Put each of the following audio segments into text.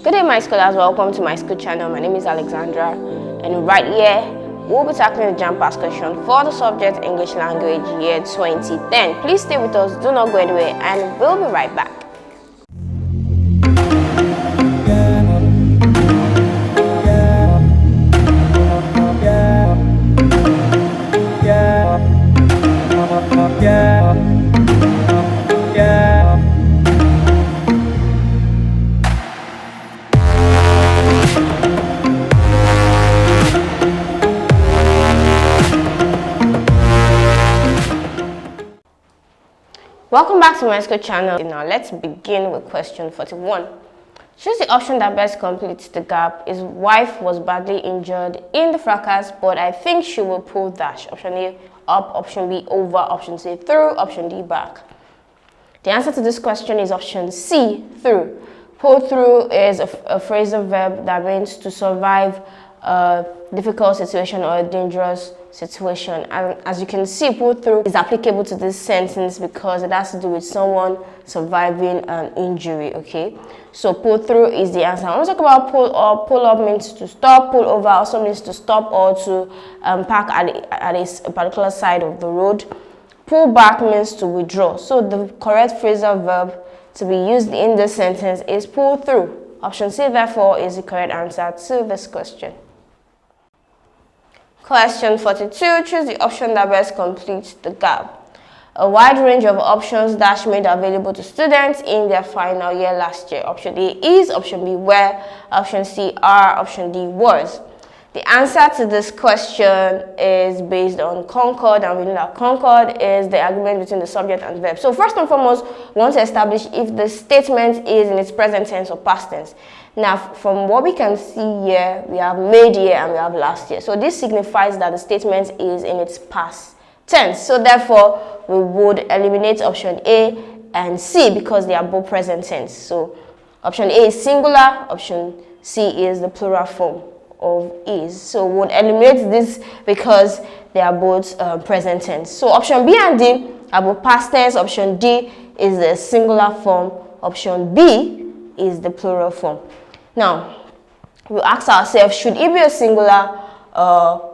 Good day, my scholars. Welcome to my school channel. My name is Alexandra, and right here we'll be tackling the JAMB past question for the subject English Language Year 2010. Please stay with us, do not go anywhere, and we'll be right back. Welcome back to my school channel. Now let's begin with question 41. Choose the option that best completes the gap. His wife was badly injured in the fracas, but I think she will pull dash. Option A, up. Option B, over. Option C, through. Option D, back. The answer to this question is option C, through. Pull through is a phrasal verb that means to survive a difficult situation or a dangerous situation, and as you can see, pull through is applicable to this sentence because it has to do with someone surviving an injury. Okay, so pull through is the answer. I want to talk about pull up. Pull up means to stop. Pull over also means to stop or to park at a particular side of the road. Pull back means to withdraw. So the correct phrasal verb to be used in this sentence is pull through. Option C, therefore, is the correct answer to this question. Question 42. Choose the option that best completes the gap. A wide range of options dash made available to students in their final year last year. Option A is, option B were, option C are, option D was. The answer to this question is based on Concord, and we know that Concord is the agreement between the subject and verb. So first and foremost, we want to establish if the statement is in its present tense or past tense. Now, from what we can see here, we have made year and we have last year. So this signifies that the statement is in its past tense. So therefore, we would eliminate option A and C because they are both present tense. So option A is singular, option C is the plural form of is. So we would eliminate this because they are both present tense. So option B and D are both past tense. Option D is the singular form. Option B is the plural form. Now, we'll ask ourselves, should it be a singular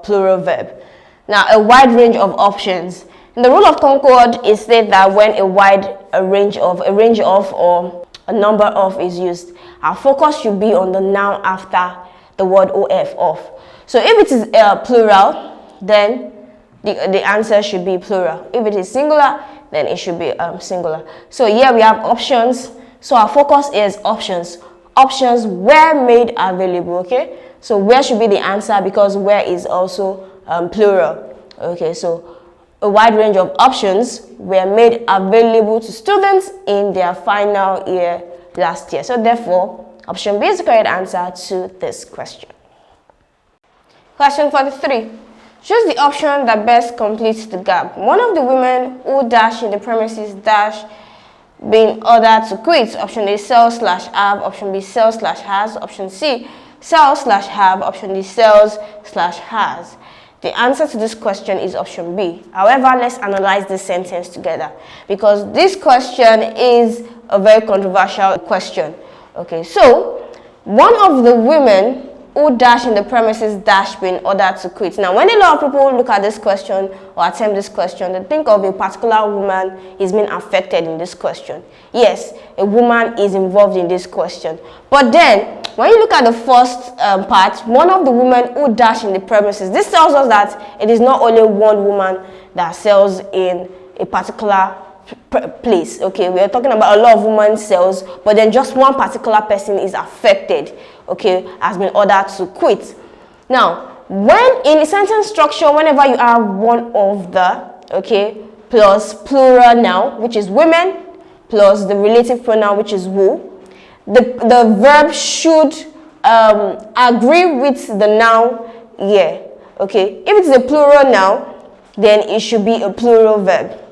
plural verb? Now, a wide range of options. In the rule of Concord, it states that when a range of or a number of is used, our focus should be on the noun after the word of. So if it is plural, then the answer should be plural. If it is singular, then it should be singular. So here we have options. So our focus is options. Options were made available. Okay, so where should be the answer because where is also plural. Okay, so a wide range of options were made available to students in their final year last year. So therefore, option B is the correct answer to this question. Question 43. Choose the option that best completes the gap. One of the women who dash in the premises dash being ordered to quit. Option A, sell/have. Option B, sell/has. Option C, sell/have. Option D, sells/has. The answer to this question is option B. However, let's analyze this sentence together because this question is a very controversial question. Okay, so one of the women who dash in the premises dash being ordered to quit. Now, when a lot of people look at this question or attempt this question, they think of a particular woman is being affected in this question. Yes, a woman is involved in this question. But then, when you look at the first part, one of the women who dash in the premises, this tells us that it is not only one woman that sells in a particular place. Okay, we are talking about a lot of women sales, but then just one particular person is affected, okay, has been ordered to quit. Now, when in a sentence structure, whenever you have one of the, okay, plus plural noun, which is women, plus the relative pronoun, which is who, the verb should agree with the noun here. Okay, if it's a plural noun, then it should be a plural verb.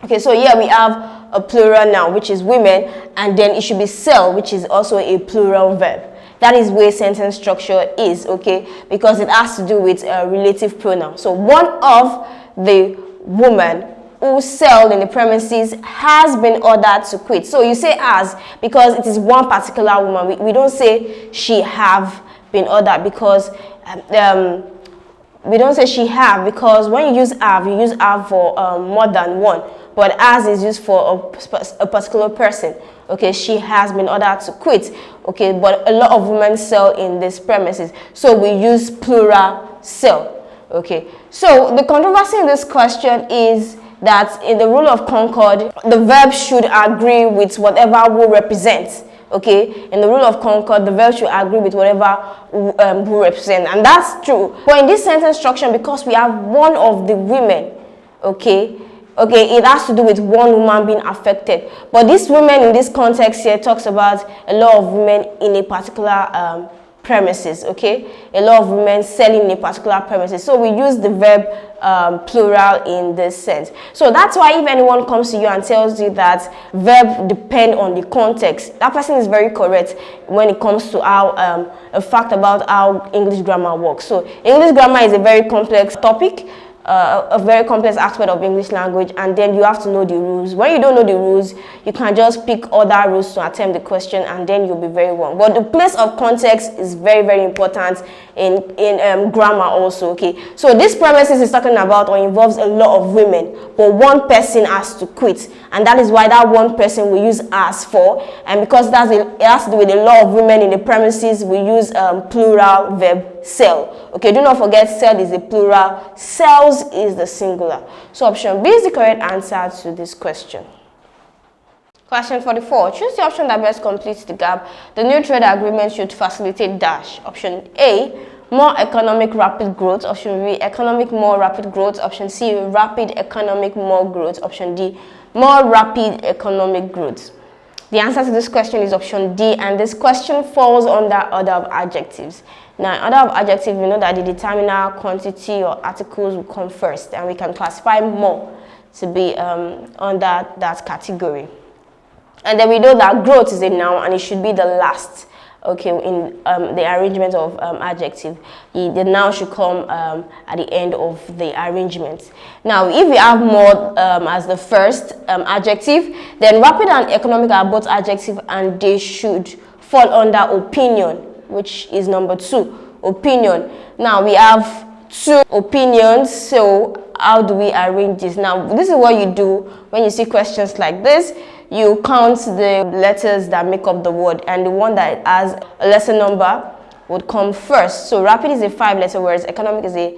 Okay, so here we have a plural noun, which is women, and then it should be sell, which is also a plural verb. That is where sentence structure is, okay, because it has to do with a relative pronoun. So one of the woman who sell in the premises has been ordered to quit. So you say has because it is one particular woman. We don't say she have been ordered because we don't say she have, because when you use have, you use have for more than one, but as is used for a particular person. Okay, she has been ordered to quit. Okay, but a lot of women sell in this premises, so we use plural sell. Okay, so the controversy in this question is that in the rule of Concord, the verb should agree with whatever who represents. Okay, in the rule of Concord, the verb should agree with whatever who represent, and that's true. But in this sentence structure, because we have one of the women, okay, it has to do with one woman being affected. But this woman in this context here talks about a lot of women in a particular premises. Okay, a lot of women selling in a particular premises. So we use the verb plural in this sense. So that's why if anyone comes to you and tells you that verb depend on the context, that person is very correct when it comes to how a fact about how English grammar works. So English grammar is a very complex topic, a very complex aspect of English language, and then you have to know the rules. When you don't know the rules, you can just pick other rules to attempt the question, and then you'll be very wrong. But the place of context is very, very important in grammar also. Okay, so this premises is talking about or involves a lot of women, but one person has to quit, and that is why that one person we use as for, and because it has to do with a lot of women in the premises, we use plural verb sell. Okay, do not forget sell is the plural, sells is the singular. So option B is the correct answer to this question. Question 44. Choose the option that best completes the gap. The new trade agreement should facilitate dash. Option A, more economic rapid growth. Option B, economic more rapid growth. Option C, rapid economic more growth. Option D, more rapid economic growth. The answer to this question is option D, and this question falls under order of adjectives. Now, in order of adjective, we know that the determiner, quantity, or articles will come first, and we can classify more to be under that category. And then we know that growth is a noun, and it should be the last. Okay, in the arrangement of adjective, the noun should come at the end of the arrangement. Now, if we have more as the first adjective, then rapid and economic are both adjective, and they should fall under opinion, which is number 2, opinion. Now, we have 2 opinions, so how do we arrange this? Now, this is what you do when you see questions like this. You count the letters that make up the word, and the one that has a lesser number would come first. So rapid is a 5-letter word, economic is a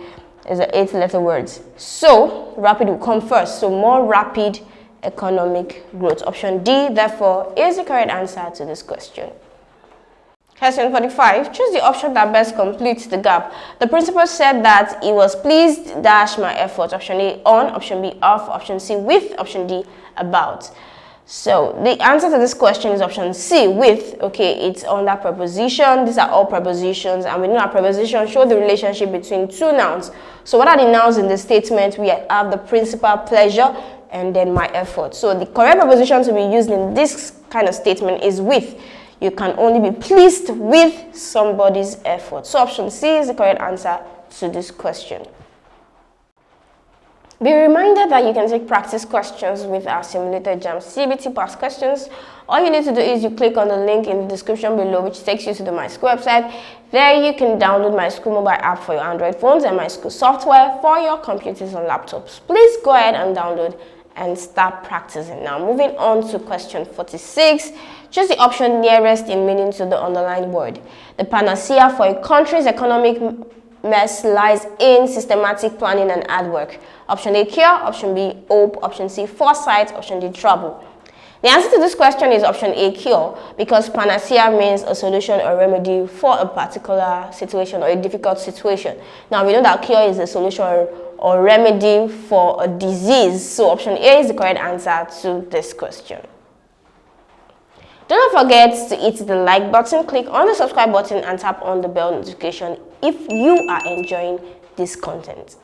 8-letter word. So rapid will come first. So more rapid economic growth. Option D, therefore, is the correct answer to this question. Question 45. Choose the option that best completes the gap. The principal said that he was pleased dash my effort. Option A, on. Option B, off. Option C, with. Option D, about. So the answer to this question is option C, with. Okay, it's under preposition. These are all prepositions, and we know that prepositions show the relationship between 2 nouns. So what are the nouns in the statement? We have the principal, pleasure, and then my effort. So the correct preposition to be used in this kind of statement is with. You can only be pleased with somebody's effort. So option C is the correct answer to this question. Be reminded that you can take practice questions with our simulated JAMB CBT past questions. All you need to do is you click on the link in the description below, which takes you to the Myschool website. There you can download Myschool mobile app for your Android phones and Myschool software for your computers and laptops. Please go ahead and download and start practicing. Now, moving on to question 46. Choose the option nearest in meaning to the underlined word. The panacea for a country's economic mess lies in systematic planning and hard work. Option A, cure. Option B, hope. Option C, foresight. Option D, trouble. The answer to this question is option A, cure, because panacea means a solution or remedy for a particular situation or a difficult situation. Now, we know that cure is a solution or remedy for a disease. So option A is the correct answer to this question. Do not forget to hit the like button, click on the subscribe button, and tap on the bell notification if you are enjoying this content.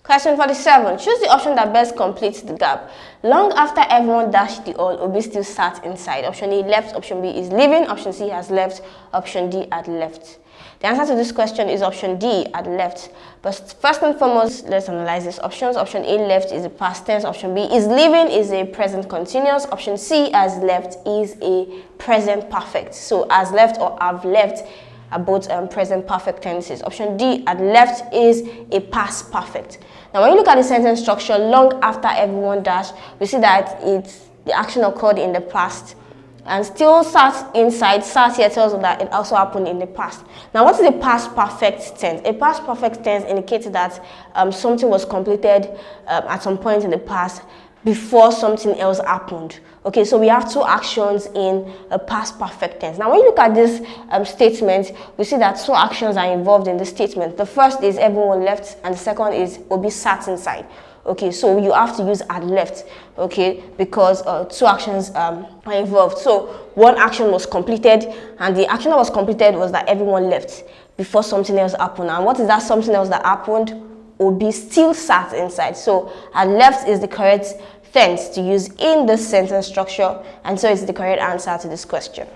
Question 47. Choose the option that best completes the gap. Long after everyone dashed the all, Obi still sat inside. Option A, left. Option B is leaving. Option C, has left. Option D, had left. The answer to this question is option D, had left. But first and foremost, let's analyze these options. Option A, left, is a past tense. Option B, is leaving, is a present continuous. Option C, has left, is a present perfect. So has left or have left are both present perfect tenses. Option D, had left, is a past perfect. Now, when you look at the sentence structure, long after everyone dashed, we see that the action occurred in the past and still sat inside. Sat here tells us that it also happened in the past. Now, what is a past perfect tense? A past perfect tense indicates that something was completed at some point in the past before something else happened. Okay, so we have two actions in a past perfect tense. Now, when you look at this statement, we see that two actions are involved in this statement. The first is everyone left, and the second is Obi sat inside. Okay, so you have to use had left, okay, because two actions are involved. So one action was completed, and the action that was completed was that everyone left before something else happened. And what is that something else that happened? Obi still sat inside. So had left is the correct tense to use in the sentence structure, and so it's the correct answer to this question.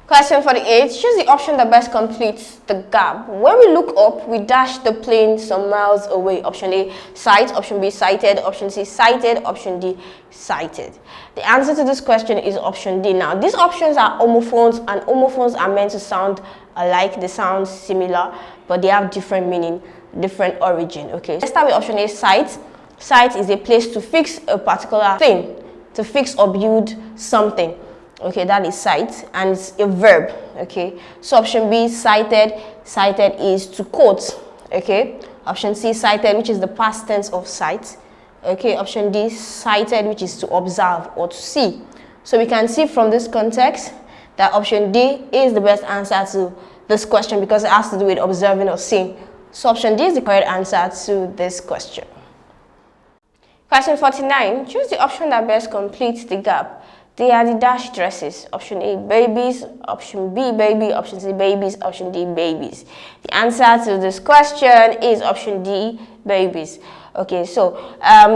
Question 48. Choose the option that best completes the gap. When we look up, we dash the plane some miles away. Option A, sight. Option B, sighted. Option C, sighted. Option D, sighted. The answer to this question is option D. Now, these options are homophones, and homophones are meant to sound alike. They sound similar, but they have different meaning, different origin. Okay, let's start with option A, sight. Sight is a place to fix a particular thing, to fix or build something. Okay, that is sight, and it's a verb. Okay, so option B, sighted. Sighted is to quote. Okay, option C, sighted, which is the past tense of sight. Okay, option D, sighted, which is to observe or to see. So we can see from this context that option D is the best answer to this question because it has to do with observing or seeing. So option D is the correct answer to this question. Question 49. Choose the option that best completes the gap. They are the dash dresses. Option A, babies. Option B, baby. Option C, babies. Option D, babies. The answer to this question is option D, babies. Okay, so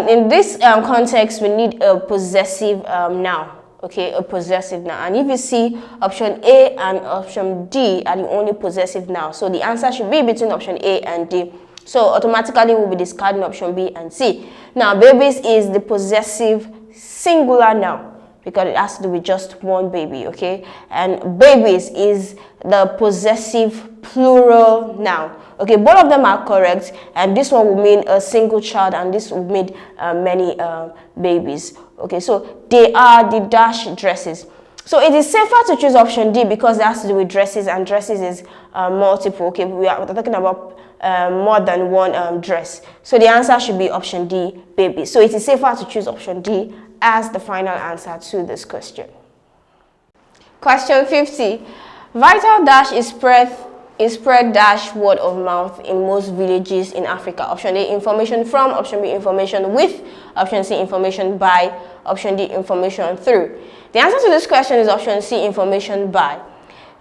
in this context, we need a possessive noun. Okay, a possessive noun. And if you see, option A and option D are the only possessive noun. So the answer should be between option A and D. So automatically we'll be discarding option B and C. Now, babies is the possessive singular noun because it has to do with just one baby, okay? And babies is the possessive plural noun. Okay, both of them are correct, and this one will mean a single child, and this will mean many babies. Okay, so they are the dash dresses. So it is safer to choose option D because it has to do with dresses, and dresses is multiple. Okay, we're talking about more than one dress. So the answer should be option D, baby. So it is safer to choose option D as the final answer to this question. Question 50. Vital dash is spread dash word of mouth in most villages in Africa. Option A, information from. Option B, information with. Option C, information by. Option D, information through. The answer to this question is option C, information by.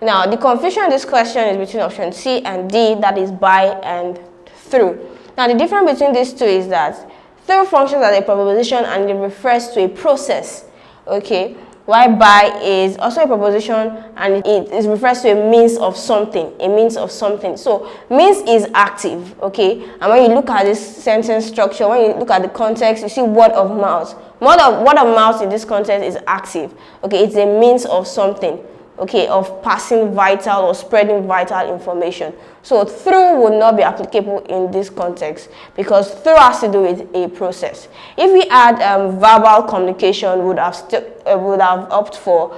Now, the confusion in this question is between option C and D, that is by and through. Now, the difference between these two is that through functions as a preposition and it refers to a process, okay? While by is also a preposition and it refers to a means of something, So, means is active, okay? And when you look at this sentence structure, when you look at the context, you see word of mouth. Word of mouth in this context is active, okay? It's a means of something, okay, of passing vital or spreading vital information. So through would not be applicable in this context because through has to do with a process. If we add verbal communication, would have opted for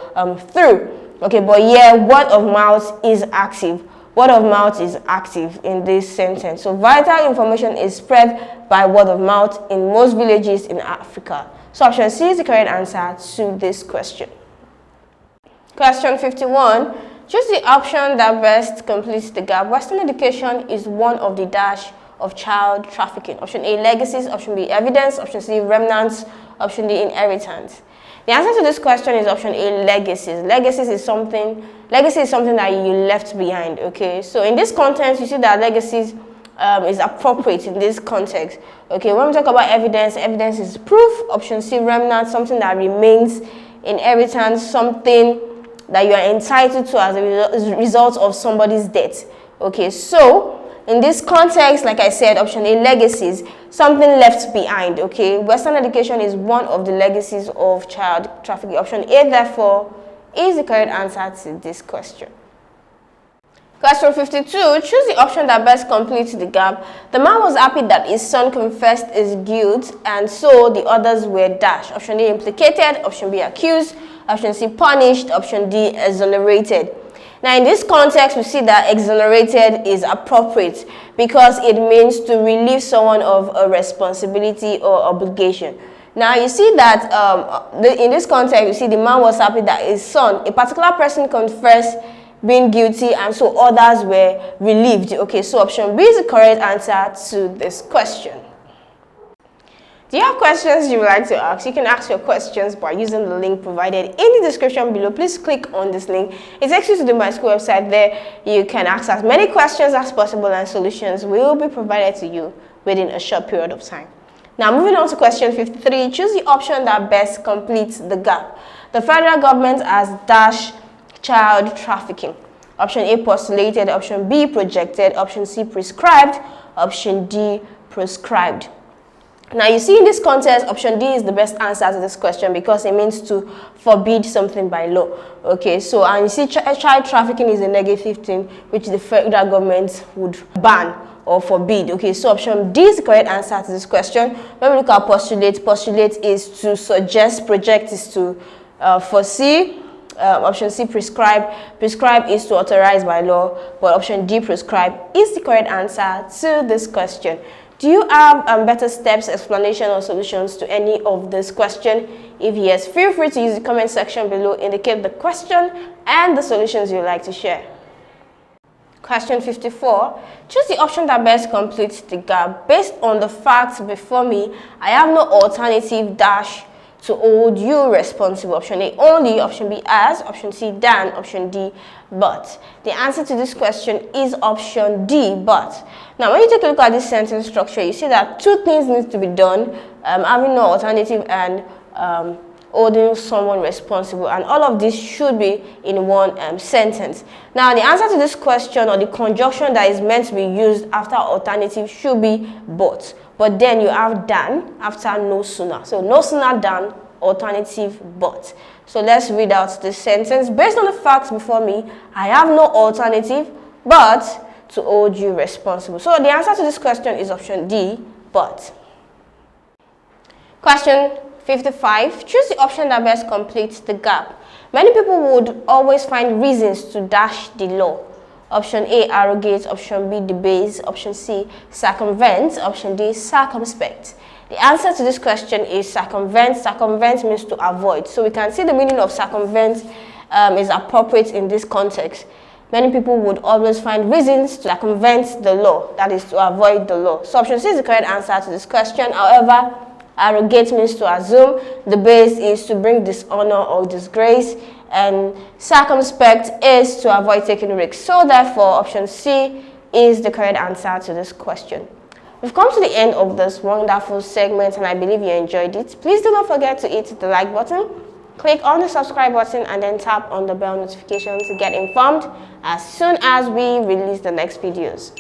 through. Okay, but yeah, word of mouth is active. Word of mouth is active in this sentence. So vital information is spread by word of mouth in most villages in Africa. So option C is the correct answer to this question. Question 51. Choose the option that best completes the gap. Western education is one of the dash of child trafficking. Option A, legacies. Option B, evidence. Option C, remnants. Option D, inheritance. The answer to this question is option A, legacies. Legacy is something that you left behind, okay? So in this context, you see that legacies is appropriate in this context. Okay, when we talk about evidence, evidence is proof. Option C, remnant, something that remains, inheritance, something that you are entitled to as a result of somebody's death. Okay, so in this context, like I said, option A, legacies, something left behind. Okay, Western education is one of the legacies of child trafficking. Option A, therefore, is the correct answer to this question. Question 52, choose the option that best completes the gap. The man was happy that his son confessed his guilt, and so the others were dashed. Option A, implicated. Option B, accused. Option C, punished. Option D, exonerated. Now, in this context, we see that exonerated is appropriate because it means to relieve someone of a responsibility or obligation. Now, you see that in this context, you see the man was happy that his son, a particular person, confessed being guilty, and so others were relieved. Okay, so option B is the correct answer to this question. Do you have questions you would like to ask? You can ask your questions by using the link provided in the description below. Please click on this link. It takes you to the Myschool website. There you can ask as many questions as possible, and solutions will be provided to you within a short period of time. Now, moving on to question 53, choose the option that best completes the gap. The federal government has dashed child trafficking. Option A, postulated. Option B, projected. Option C, prescribed. Option D, prescribed. Now, you see in this context, option D is the best answer to this question because it means to forbid something by law. Okay, so and you see child trafficking is a negative thing which the federal government would ban or forbid. Okay, so option D is the correct answer to this question. When we look at postulate, postulate is to suggest, project is to foresee. Option C, prescribe. Prescribe is to authorize by law, but option D, prescribe, is the correct answer to this question. Do you have better steps, explanation, or solutions to any of this question? If yes, feel free to use the comment section below, indicate the question and the solutions you'd like to share. Question 54. Choose the option that best completes the gap. Based on the facts before me, I have no alternative dash to hold you responsible. Option A, only. Option B, as. Option C, than. Option D, but. The answer to this question is option D, but. Now, when you take a look at this sentence structure, you see that two things need to be done, having no alternative and holding someone responsible, and all of this should be in one sentence. Now, the answer to this question, or the conjunction that is meant to be used after alternative, should be but then you have than after no sooner. So no sooner than, alternative but. So let's read out this sentence. Based on the facts before me, I have no alternative but to hold you responsible. So the answer to this question is option D, but. Question 55. Choose the option that best completes the gap. Many people would always find reasons to dash the law. Option A, arrogate. Option B, debase. Option C, circumvent. Option D, circumspect. The answer to this question is circumvent. Circumvent means to avoid. So we can see the meaning of circumvent is appropriate in this context. Many people would always find reasons to circumvent the law, that is to avoid the law. So option C is the correct answer to this question. However, arrogate means to assume, debase is to bring dishonor or disgrace, and circumspect is to avoid taking risks. So therefore, option C is the correct answer to this question. We've come to the end of this wonderful segment, and I believe you enjoyed it. Please do not forget to hit the like button, click on the subscribe button, and then tap on the bell notification to get informed as soon as we release the next videos.